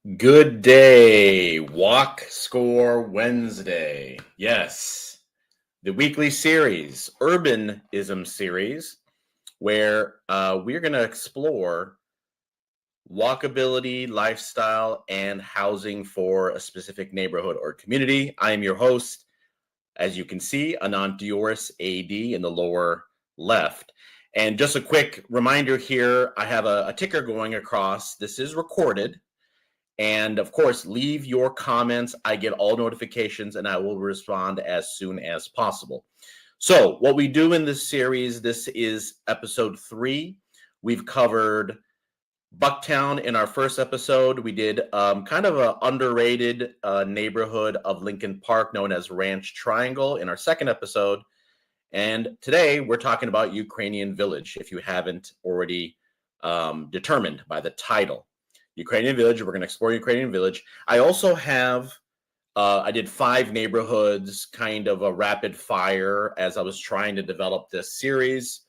Good day, Walk Score Wednesday. Yes, the weekly series, Urbanism series, where we're going to explore walkability, lifestyle, and housing for a specific neighborhood or community. I am your host, as you can see, Anant Dioris, AD in the lower left. And just a quick reminder here, I have a ticker going across. This is recorded. And of course, leave your comments. I get all notifications and I will respond as soon as possible. So what we do in this series, this is episode 3. We've covered Bucktown in our first episode. We did kind of an underrated neighborhood of Lincoln Park known as Ranch Triangle in our second episode. And today we're talking about Ukrainian Village, if you haven't already determined by the title. Ukrainian Village. We're going to explore Ukrainian Village. I also have, I did 5 neighborhoods, kind of a rapid fire as I was trying to develop this series.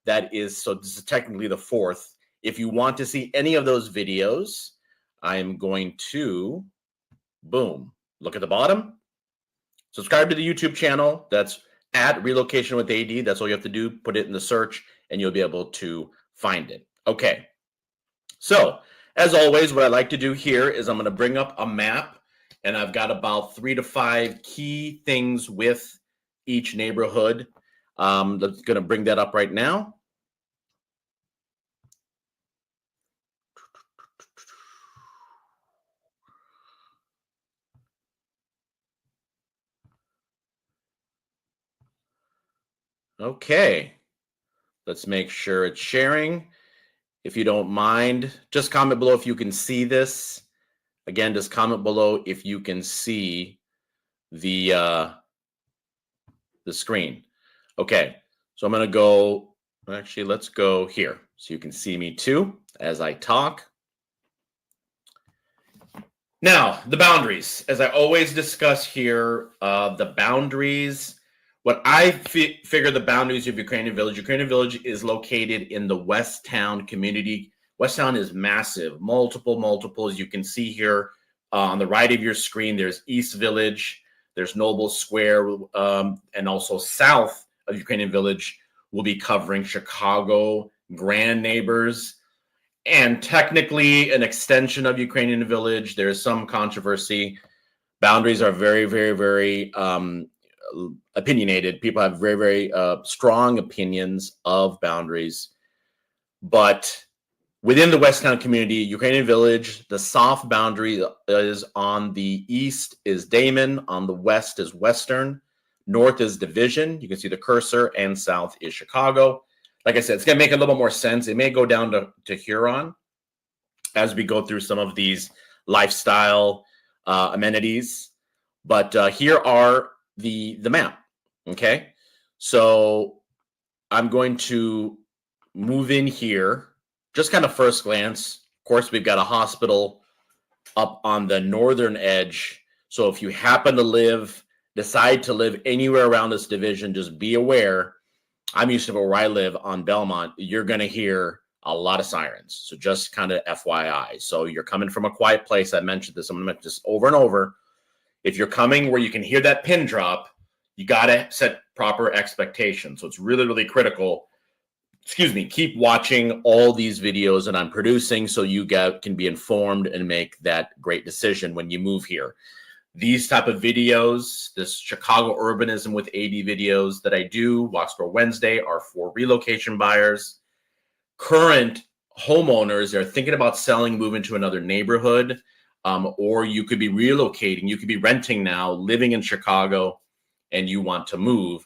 That is, so this is technically the 4th. If you want to see any of those videos, I'm going to, boom, look at the bottom. Subscribe to the YouTube channel. That's at Relocation with AD. That's all you have to do. Put it in the search and you'll be able to find it. Okay. So, as always, what I like to do here is I'm going to bring up a map, and I've got about 3 to 5 key things with each neighborhood. I'm going to bring that up right now. Okay, let's make sure it's sharing. If you don't mind, just comment below if you can see this. Again, just comment below if you can see the screen. Okay, so I'm going to go, actually, let's go here so you can see me too as I talk. Now, the boundaries. As I always discuss here, the boundaries. What I figure the boundaries of Ukrainian Village is located in the West Town community. West Town is massive, multiples. You can see here on the right of your screen, there's East Village, there's Noble Square, and also south of Ukrainian Village, we'll be covering Chicago, Grand Neighbors, and technically an extension of Ukrainian Village. There's some controversy. Boundaries are very opinionated. People have very strong opinions of boundaries. But within the West Town community, Ukrainian Village, the soft boundary is on the east is Damon, on the west is Western, north is Division. You can see the cursor, and south is Chicago. Like I said, it's going to make a little more sense. It may go down to Huron as we go through some of these lifestyle amenities. But here are the map. Okay, so I'm going to move in here. Just kind of first glance. Of course, we've got a hospital up on the northern edge. So if you happen to decide to live anywhere around this division, just be aware. I'm used to where I live on Belmont. You're going to hear a lot of sirens. So just kind of FYI. So you're coming from a quiet place. I mentioned this. I'm going to mention this over and over. If you're coming where you can hear that pin drop, you got to set proper expectations. So it's really critical. Excuse me. Keep watching all these videos that I'm producing so you can be informed and make that great decision when you move here. These type of videos, this Chicago Urbanism with AD videos that I do, Walks for Wednesday, are for relocation buyers. Current homeowners are thinking about selling, moving to another neighborhood, or you could be relocating. You could be renting now, living in Chicago, and you want to move.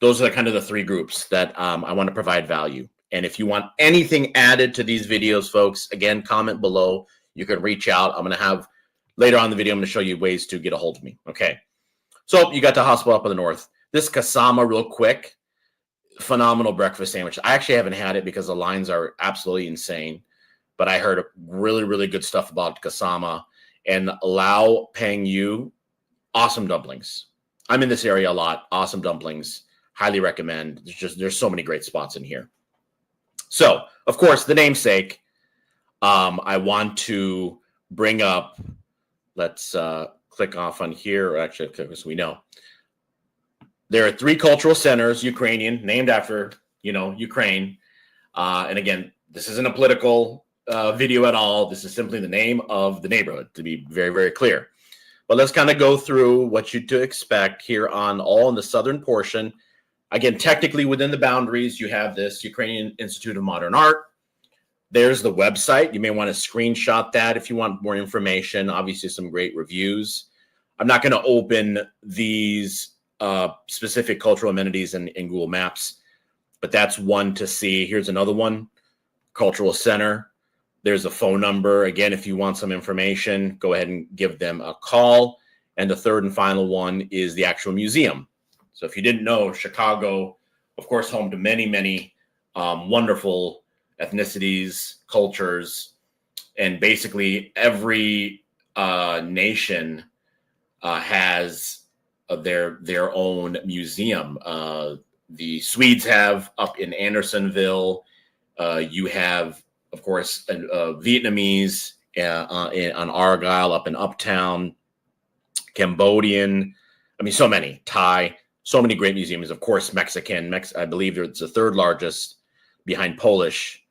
Those are kind of the 3 groups that I want to provide value. And if you want anything added to these videos, folks, again, comment below. You can reach out. I'm going to have later on in the video, I'm going to show you ways to get a hold of me. Okay. So you got the hospital up in the north. This Kasama, real quick, phenomenal breakfast sandwich. I actually haven't had it because the lines are absolutely insane. But I heard really good stuff about Kasama. And Lao Peng Yu, awesome dumplings. I'm in this area a lot. Awesome dumplings. Highly recommend. There's so many great spots in here. So, of course, the namesake, I want to bring up, let's click off on here, or actually click so we know. There are 3 cultural centers, Ukrainian, named after, Ukraine. And again, this isn't a political video at all. This is simply the name of the neighborhood, to be very, very clear. But let's kind of go through what you to expect here on all in the southern portion. Again, technically within the boundaries, you have this Ukrainian Institute of Modern Art. There's the website. You may want to screenshot that if you want more information. Obviously, some great reviews. I'm not going to open these specific cultural amenities in Google Maps, but that's one to see. Here's another one, Cultural Center. There's a phone number. Again, if you want some information, go ahead and give them a call. And the third and final one is the actual museum. So if you didn't know, Chicago, of course, home to many, many wonderful ethnicities, cultures, and basically every nation has their own museum. The Swedes have up in Andersonville. You have, of course, Vietnamese on Argyle up in Uptown, Cambodian. I mean, so many. Thai. So many great museums. Of course, Mexican. I believe it's the third largest behind Polish.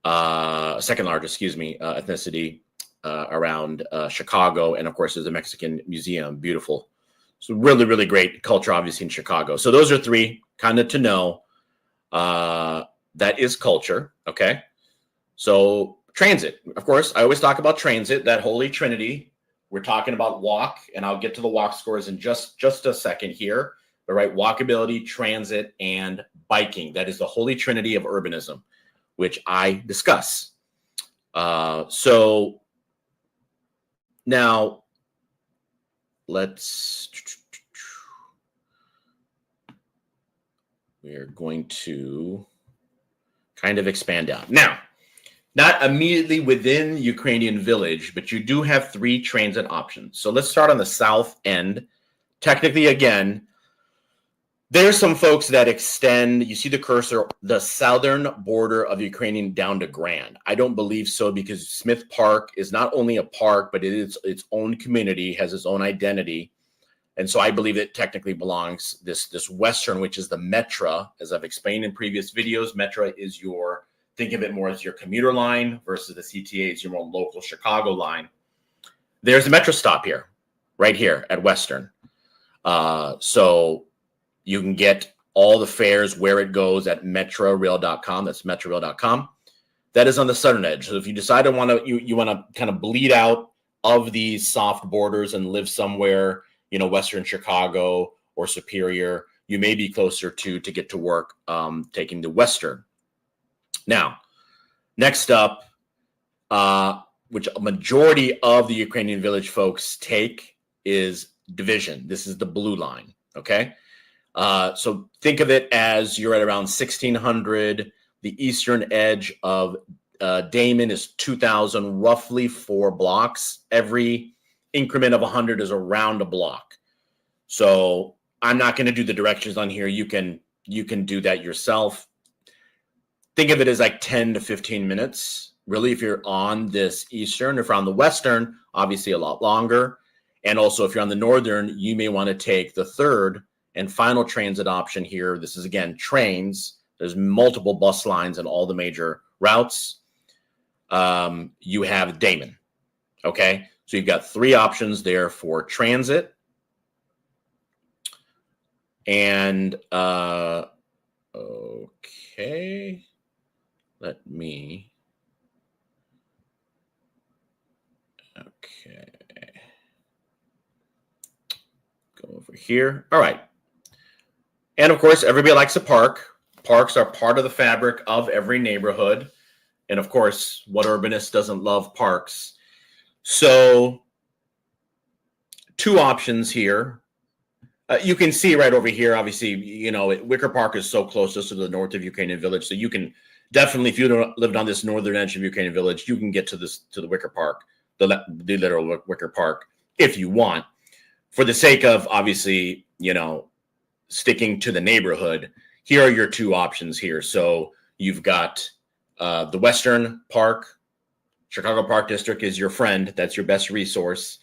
Second largest, ethnicity around Chicago. And of course, there's a Mexican museum. Beautiful. So really, really great culture, obviously, in Chicago. So those are 3 kind of to know. That is culture. Okay. So transit, of course, I always talk about transit, that holy trinity. We're talking about walk, and I'll get to the walk scores in just a second here. But right, walkability, transit, and biking. That is the holy trinity of urbanism, which I discuss. So now we're going to kind of expand out. Now, not immediately within Ukrainian Village, but you do have 3 transit options. So let's start on the south end. Technically, again, there's some folks that extend, you see the cursor, the southern border of Ukrainian down to Grand. I don't believe so, because Smith Park is not only a park, but it is its own community, has its own identity. And so I believe it technically belongs this western, which is the Metra. As I've explained in previous videos, Metra is think of it more as your commuter line versus the CTA is your more local Chicago line. There's a Metra stop here, right here at Western. So you can get all the fares, where it goes at metrorail.com. That's metrorail.com. That is on the southern edge. So if you decide to you want to kind of bleed out of these soft borders and live somewhere, Western Chicago or Superior, you may be closer to get to work taking the Western. Now, next up, which a majority of the Ukrainian Village folks take, is Division. This is the blue line, okay? So think of it as you're at around 1,600. The eastern edge of Damon is 2,000, roughly 4 blocks. Every increment of 100 is around a block. So I'm not going to do the directions on here. You can do that yourself. Think of it as like 10 to 15 minutes. Really, if you're on this eastern, if you're on the western, obviously a lot longer. And also, if you're on the northern, you may want to take the third and final transit option here. This is, again, trains. There's multiple bus lines in all the major routes. You have Damon. Okay, so you've got 3 options there for transit. And okay, let me. Okay, go over here. All right. And of course, everybody likes a park. Parks are part of the fabric of every neighborhood. And of course, what urbanist doesn't love parks? So 2 options here. You can see right over here, obviously, Wicker Park is so close just to the north of Ukrainian Village. So you can definitely, if you lived on this northern edge of Ukrainian Village, you can get to the Wicker Park, the literal Wicker Park, if you want. For the sake of, obviously, sticking to the neighborhood, here are your 2 options here. So you've got the Western Park, Chicago Park District is your friend. That's your best resource.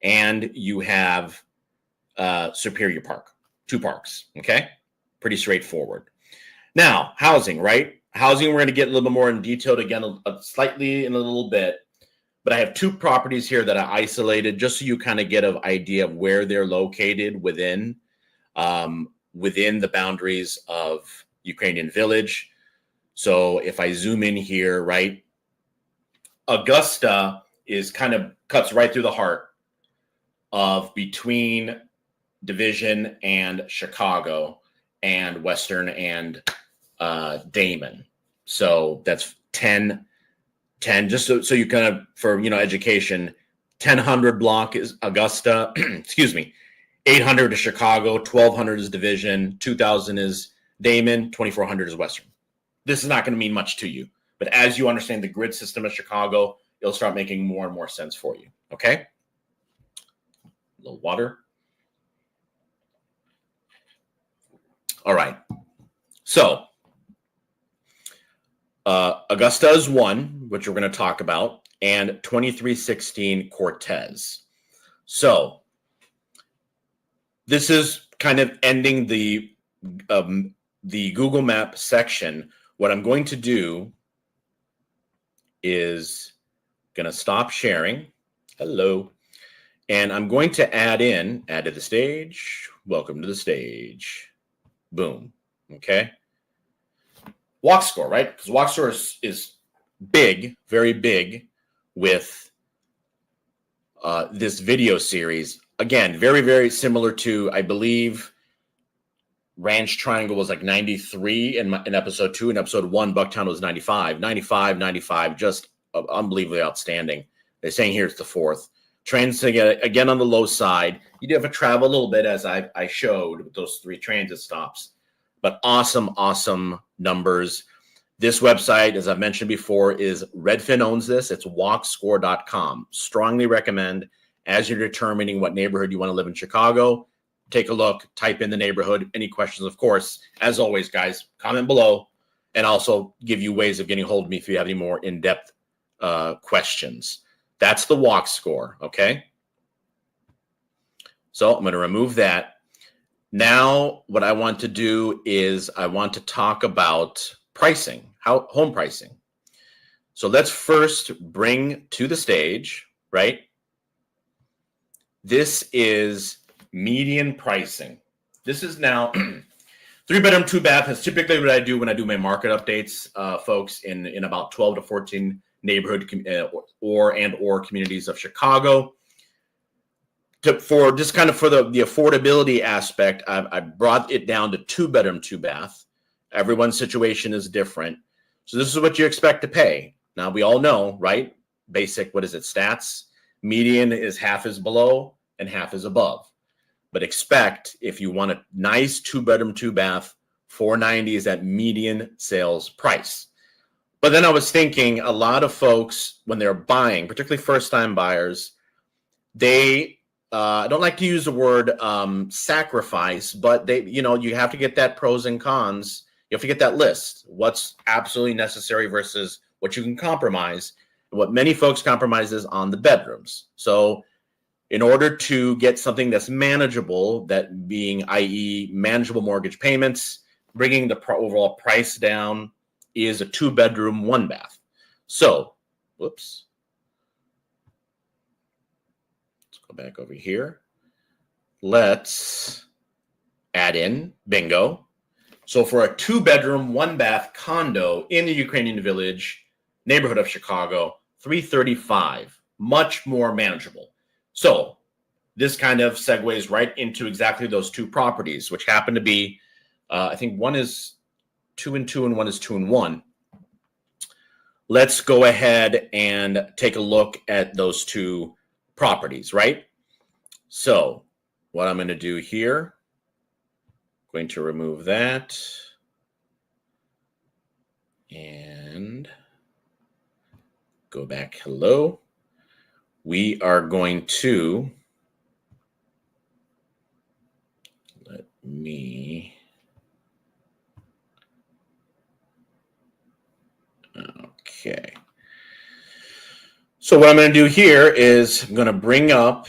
And you have Superior Park, 2 parks. Okay. Pretty straightforward. Now, housing, right? Housing, we're going to get a little bit more in detail again, slightly in a little bit. But I have 2 properties here that I isolated just so you kind of get an idea of where they're located within the boundaries of Ukrainian Village. So if I zoom in here, right, Augusta is kind of cuts right through the heart of between Division and Chicago and Western and Damon. So that's 10, just so you kind of, for, education, 1000 block is Augusta, excuse me, 800 is Chicago, 1200 is Division, 2000 is Damon, 2400 is Western. This is not going to mean much to you, but as you understand the grid system of Chicago, it'll start making more and more sense for you. Okay. A little water. All right. So Augusta is 1, which we're going to talk about, and 2316 Cortez. So this is kind of ending the Google Map section. What I'm going to do is going to stop sharing. Hello. And I'm going to add to the stage. Welcome to the stage. Boom. Okay. Walk score, right? Because walk score is big, very big with this video series. Again, very, very similar to, I believe, Ranch Triangle was like 93 in episode 2. In episode 1, Bucktown was 95. 95, just unbelievably outstanding. They're saying here it's the 4th. Transit, again, on the low side. You do have to travel a little bit, as I showed with those 3 transit stops. But awesome numbers. This website, as I've mentioned before, is Redfin owns this. It's walkscore.com. Strongly recommend, as you're determining what neighborhood you want to live in Chicago, take a look, type in the neighborhood. Any questions, of course, as always, guys, comment below, and also give you ways of getting a hold of me if you have any more in-depth questions. That's the walk score, okay? So I'm going to remove that. Now, what I want to do is I want to talk about pricing, home pricing. So let's first bring to the stage, right? This is median pricing. This is now 3-bedroom, 2-bath is typically what I do when I do my market updates, folks, in about 12 to 14 neighborhood or communities of Chicago. For the affordability aspect, I brought it down to 2-bedroom, 2-bath. Everyone's situation is different. So this is what you expect to pay. Now, we all know, right? Basic, stats? Median is half is below and half is above. But expect, if you want a nice 2-bedroom, 2-bath, $490 is that median sales price. But then I was thinking, a lot of folks, when they're buying, particularly first-time buyers, they I don't like to use the word sacrifice, but you have to get that pros and cons. You have to get that list. What's absolutely necessary versus what you can compromise. What many folks compromise is on the bedrooms. So in order to get something that's manageable, that being, i.e., manageable mortgage payments, bringing the overall price down, is a 2-bedroom, 1-bath. So, whoops. Go back over here. Let's add in bingo. So for a 2-bedroom, 1-bath condo in the Ukrainian Village neighborhood of Chicago, $335, much more manageable. So this kind of segues right into exactly those 2 properties, which happen to be, I think one is 2 and 2 and one is 2 and 1. Let's go ahead and take a look at those 2 properties, right? So what I'm going to do here, going to remove that and go back. Hello. We are going to let me. Okay. So what I'm going to do here is I'm going to bring up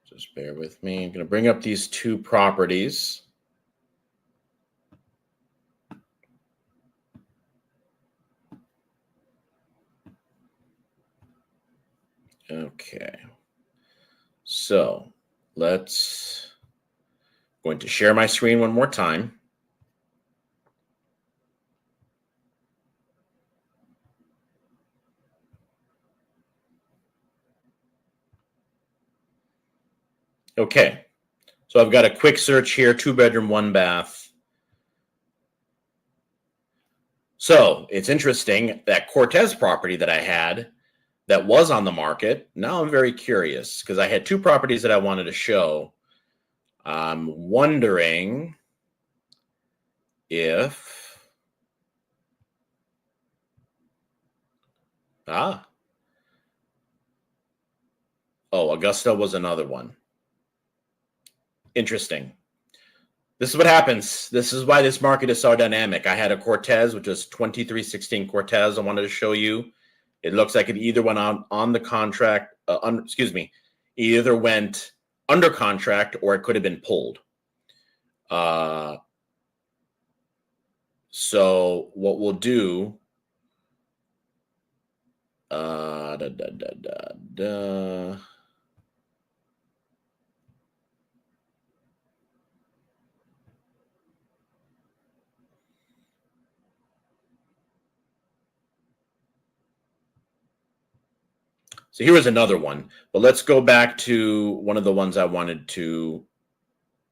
just bear with me. I'm going to bring up these two properties. Okay. So let's going to share my screen one more time. Okay. So I've got a quick search here, 2-bedroom, 1-bath. So it's interesting that Cortez property that I had that was on the market. Now I'm very curious because I had two properties that I wanted to show. I'm wondering if oh, Augusta was another one. Interesting. This is what happens. This is why this market is so dynamic. I had a Cortez, which is 2316 Cortez. I wanted to show you. It looks like it either went on the contract, either went under contract or it could have been pulled. So what we'll do, So here was another one, but let's go back to one of the ones I wanted to.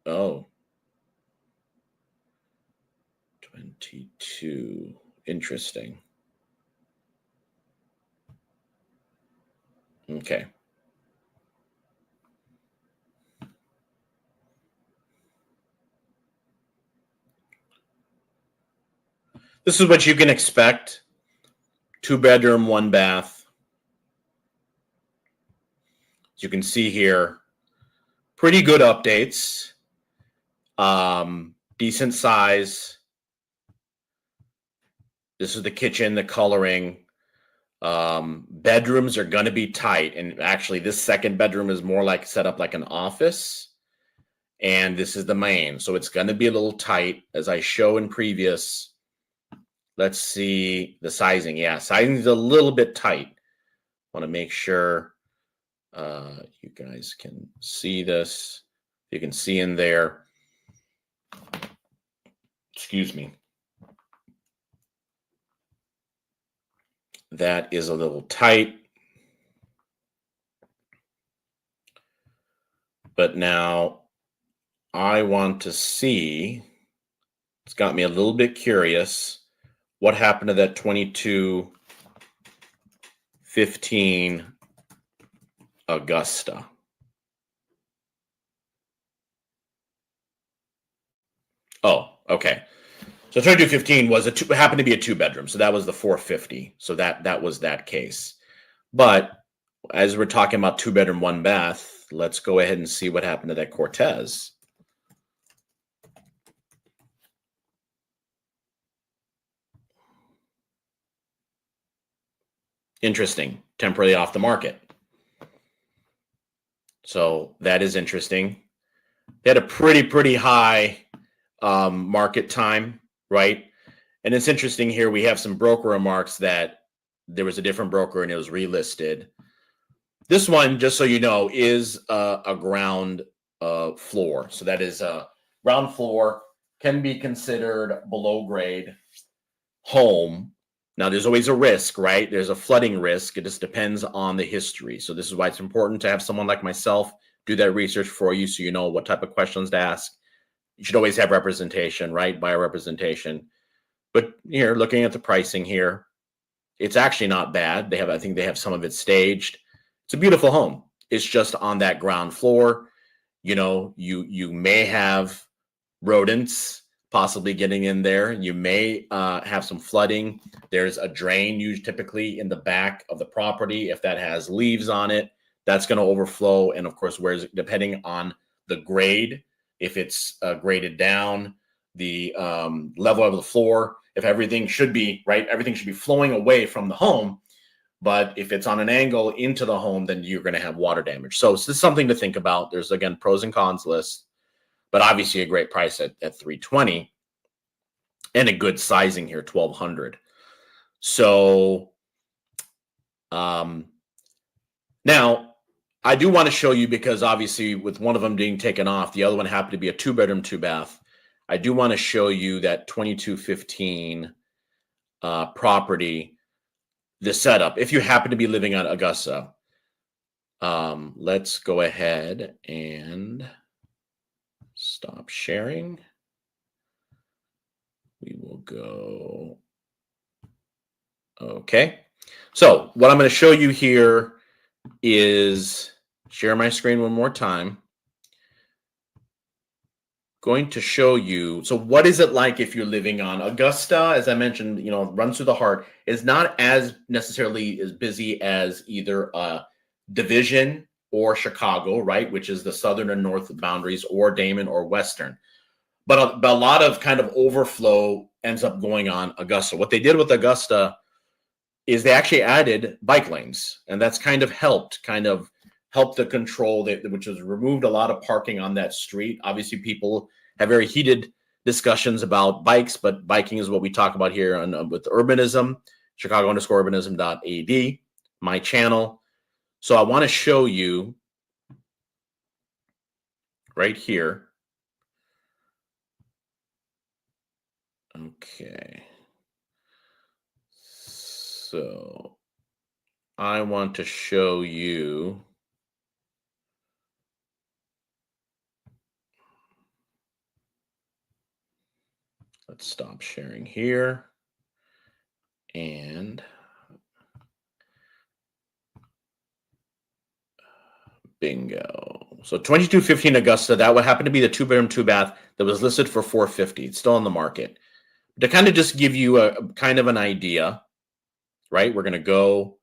22. Interesting. Okay. This is what you can expect. 2-bedroom, 1-bath. As you can see here, pretty good updates. Decent size. This is the kitchen, the coloring. Bedrooms are going to be tight. And actually, this second bedroom is more like set up like an office. And this is the main. So it's going to be a little tight, as I show in previous. Let's see the sizing. Yeah, sizing is a little bit tight. Want to make sure you guys can see this. You can see in there. Excuse me. That is a little tight. But now I want to see, it's got me a little bit curious, what happened to that 2215 Augusta? Oh, okay. So 2215 was happened to be a 2-bedroom, so that was the 450. So that was that case. But as we're talking about 2-bedroom, 1-bath, let's go ahead and see what happened to that Cortez. Interesting. Temporarily off the market. So that is interesting. They had a pretty high market time, right? And it's interesting here. We have some broker remarks that there was a different broker and it was relisted. This one, just so you know, is a ground floor. So that is a ground floor, can be considered below grade home. Now, there's always a risk, right? There's a flooding risk. It just depends on the history. So this is why it's important to have someone like myself do that research for you so you know what type of questions to ask. You should always have representation, right? Buyer representation. But here, looking at the pricing here, it's actually not bad. I think they have some of it staged. It's a beautiful home. It's just on that ground floor. You know, you may have rodents possibly getting in there. You may have some flooding. There's a drain used typically in the back of the property. If that has leaves on it, that's going to overflow. And of course, depending on the grade, if it's graded down, level of the floor. If everything should be right, everything should be flowing away from the home. But if it's on an angle into the home, then you're going to have water damage. So this is something to think about. There's, again, pros and cons list, but obviously a great price at $320 and a good sizing here, 1,200. So now I do want to show you, because obviously with one of them being taken off, the other one happened to be a 2-bedroom, 2-bath. I do want to show you that 2215 property, the setup, if you happen to be living on Augusta. Let's go ahead and stop sharing. We will go. Okay. So what I'm going to show you here is share my screen one more time. Going to show you, so what is it like if you're living on Augusta? As I mentioned, runs through the heart, is not as necessarily as busy as either Division or Chicago, right, which is the southern and north boundaries, or Damon or Western. But a lot of kind of overflow ends up going on Augusta. What they did with Augusta is they actually added bike lanes, and that's kind of helped the control, which has removed a lot of parking on that street. Obviously, people have very heated discussions about bikes, but biking is what we talk about here with Urbanism, Chicago_urbanism.ad, my channel. So I want to show you right here. Okay. So I want to show you. Let's stop sharing here. And bingo. So 2215 Augusta, that would happen to be the 2-bedroom, 2-bath that was listed for $450. It's still on the market. To kind of just give you a kind of an idea, right? We're going to go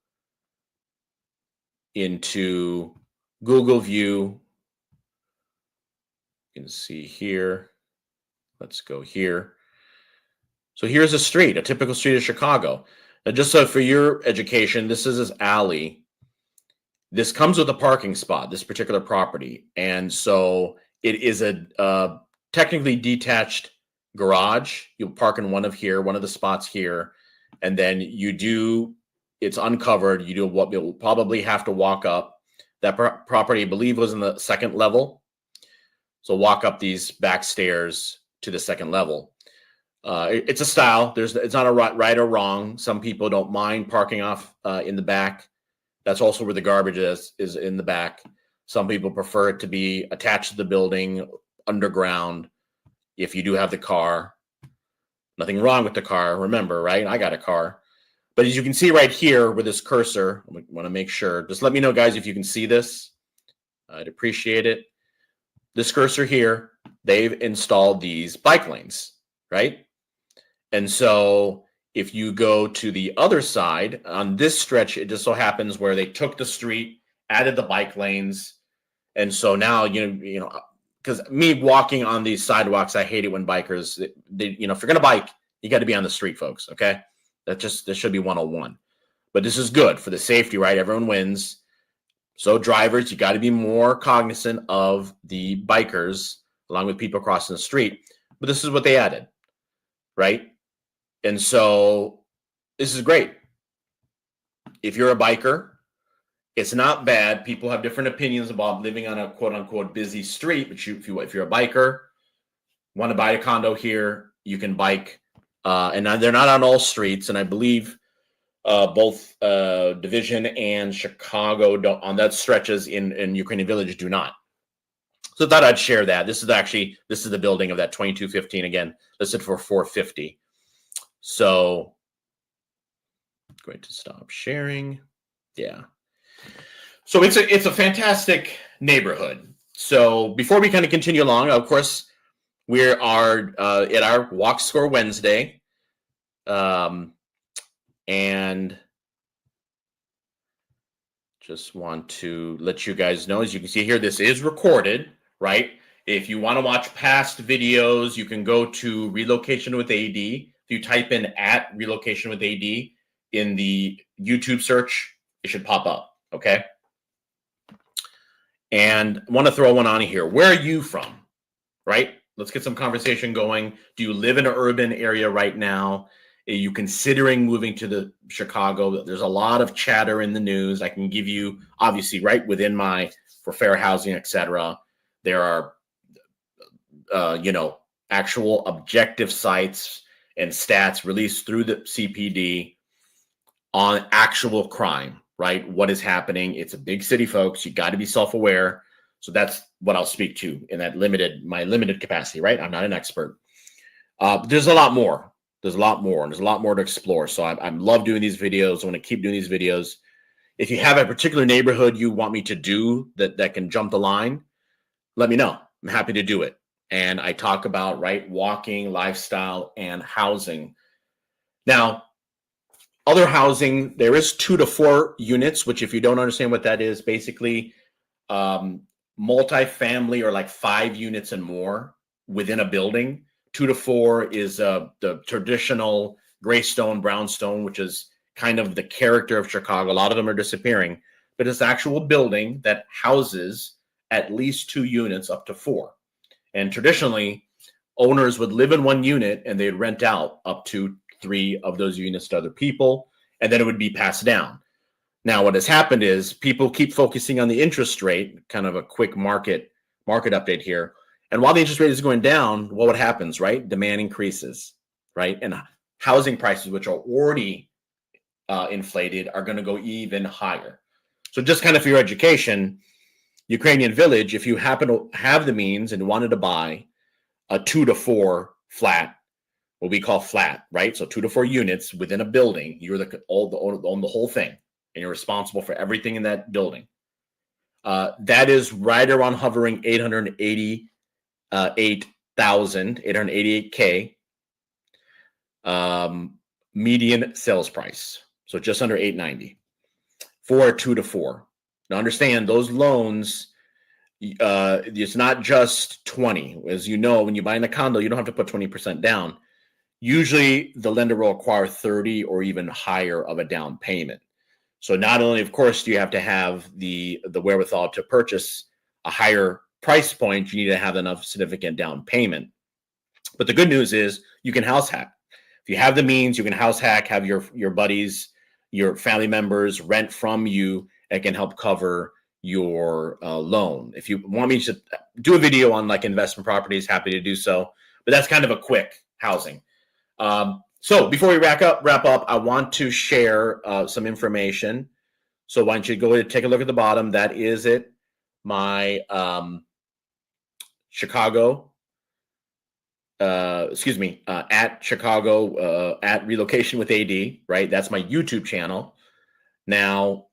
into Google View. You can see here. Let's go here. So here's a street, a typical street of Chicago. Now, just so for your education, this is his alley. This comes with a parking spot, this particular property. And so it is a technically detached garage. You'll park in one of the spots here. And then it's uncovered. You'll probably have to walk up. That property, I believe, was in the second level. So walk up these back stairs to the second level. It's a style. It's not a right or wrong. Some people don't mind parking off in the back. That's also where the garbage is in the back. Some people prefer it to be attached to the building, underground. If you do have the car, nothing wrong with the car. Remember, right? I got a car. But as you can see right here with this cursor, I want to make sure. Just let me know, guys, if you can see this. I'd appreciate it. This cursor here, they've installed these bike lanes, right? And so if you go to the other side, on this stretch, it just so happens where they took the street, added the bike lanes. And so now, because me walking on these sidewalks, I hate it when bikers, if you're going to bike, you got to be on the street, folks, okay? This should be 101. But this is good for the safety, right? Everyone wins. So drivers, you got to be more cognizant of the bikers along with people crossing the street. But this is what they added, right? And so this is great. If you're a biker, it's not bad. People have different opinions about living on a quote unquote busy street. But if you're a biker, want to buy a condo here, you can bike. And they're not on all streets. And I believe both Division and Chicago on that stretches in Ukrainian Village do not. So I thought I'd share that. This is the building of that 2215, again, listed for $450. So I'm going to stop sharing. Yeah. So it's a fantastic neighborhood. So before we kind of continue along, of course, we are at our Walk Score Wednesday. And just want to let you guys know, as you can see here, this is recorded, right? If you want to watch past videos, you can go to Relocation with AD. If you type in at Relocation with AD in the YouTube search, it should pop up, okay? And I want to throw one on here. Where are you from, right? Let's get some conversation going. Do you live in an urban area right now? Are you considering moving to the Chicago? There's a lot of chatter in the news. I can give you, obviously, right within my, for fair housing, etc. There are, actual objective sites and stats released through the CPD on actual crime, right? What is happening? It's a big city, folks. You got to be self-aware. So that's what I'll speak to in that my limited capacity, right? I'm not an expert. There's a lot more. There's a lot more, and there's a lot more to explore. So I love doing these videos. I want to keep doing these videos. If you have a particular neighborhood you want me to do that can jump the line, let me know. I'm happy to do it. And I talk about, right, walking, lifestyle, and housing. Now, other housing, there is 2 to 4 units, which if you don't understand what that is, basically multifamily or like 5 units and more within a building. 2 to 4 is the traditional gray stone, brownstone, which is kind of the character of Chicago. A lot of them are disappearing, but it's an actual building that houses at least 2 units up to 4. And traditionally, owners would live in 1 unit and they'd rent out up to 3 of those units to other people, and then it would be passed down. Now, what has happened is people keep focusing on the interest rate, kind of a quick market update here. And while the interest rate is going down, well, what happens, right? Demand increases, right? And housing prices, which are already inflated, are going to go even higher. So just kind of for your education, Ukrainian Village, if you happen to have the means and wanted to buy a 2 to 4 flat, what we call flat, right? So 2 to 4 units within a building, you're own the whole thing, and you're responsible for everything in that building. That is right around hovering 888K median sales price. So just under 890 for a 2 to 4. Now understand those loans, it's not just 20. As you know, when you buy in a condo, you don't have to put 20% down. Usually the lender will require 30 or even higher of a down payment. So not only, of course, do you have to have the wherewithal to purchase a higher price point, you need to have enough significant down payment. But the good news is you can house hack. If you have the means, you can house hack, have your buddies, your family members rent from you. It can help cover your loan. If you want me to do a video on like investment properties, happy to do so. But that's kind of a quick housing. So before we wrap up, I want to share some information. So why don't you go ahead and take a look at the bottom? That is it. My Chicago, at Chicago, at Relocation with AD, right? That's my YouTube channel. Now,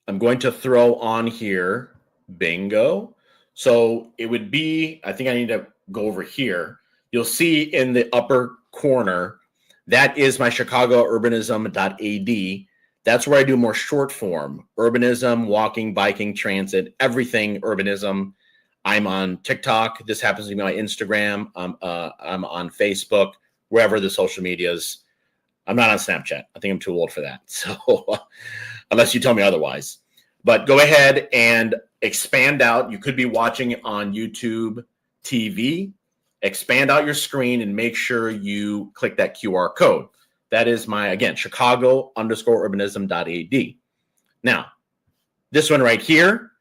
I'm going to throw on here, bingo. So it would be, I think I need to go over here. You'll see in the upper corner, that is my chicagourbanism.ad. That's where I do more short form, urbanism, walking, biking, transit, everything urbanism. I'm on TikTok. This happens to be my Instagram. I'm on Facebook, wherever the social medias. I'm not on Snapchat. I think I'm too old for that. So unless you tell me otherwise. But go ahead and expand out. You could be watching on YouTube TV. Expand out your screen and make sure you click that QR code. That is my, again, Chicago_urbanism.ad. Now, this one right here,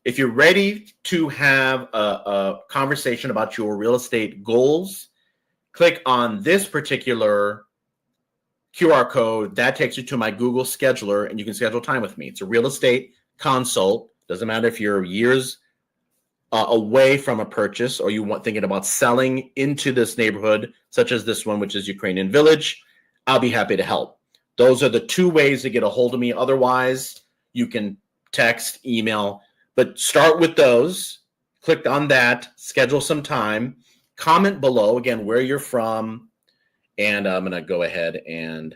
if you're ready to have a conversation about your real estate goals, click on this particular QR code. That takes you to my Google scheduler, and you can schedule time with me. It's a real estate consult. Doesn't matter if you're years away from a purchase or thinking about selling into this neighborhood, such as this one, which is Ukrainian Village. I'll be happy to help. Those are the 2 ways to get a hold of me. Otherwise, you can text, email, but start with those. Click on that, schedule some time, comment below, again, where you're from, and I'm going to go ahead and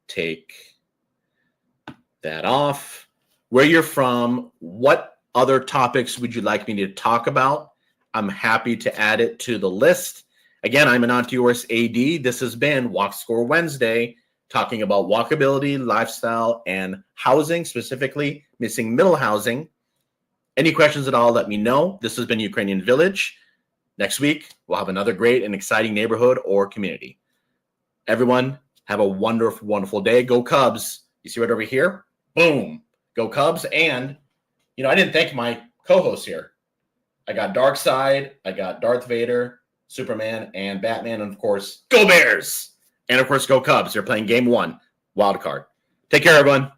take that off. Where you're from, what other topics would you like me to talk about? I'm happy to add it to the list. Again, I'm Anant yours AD. This has been Walk Score Wednesday, talking about walkability, lifestyle, and housing, specifically missing middle housing. Any questions at all, let me know. This has been Ukrainian Village. Next week, we'll have another great and exciting neighborhood or community. Everyone, have a wonderful, wonderful day. Go Cubs. You see right over here? Boom. Go Cubs. And, I didn't thank my co-hosts here. I got Darkseid, I got Darth Vader, Superman, and Batman, and of course, go Bears! And of course, go Cubs. They're playing game 1, wild card. Take care, everyone.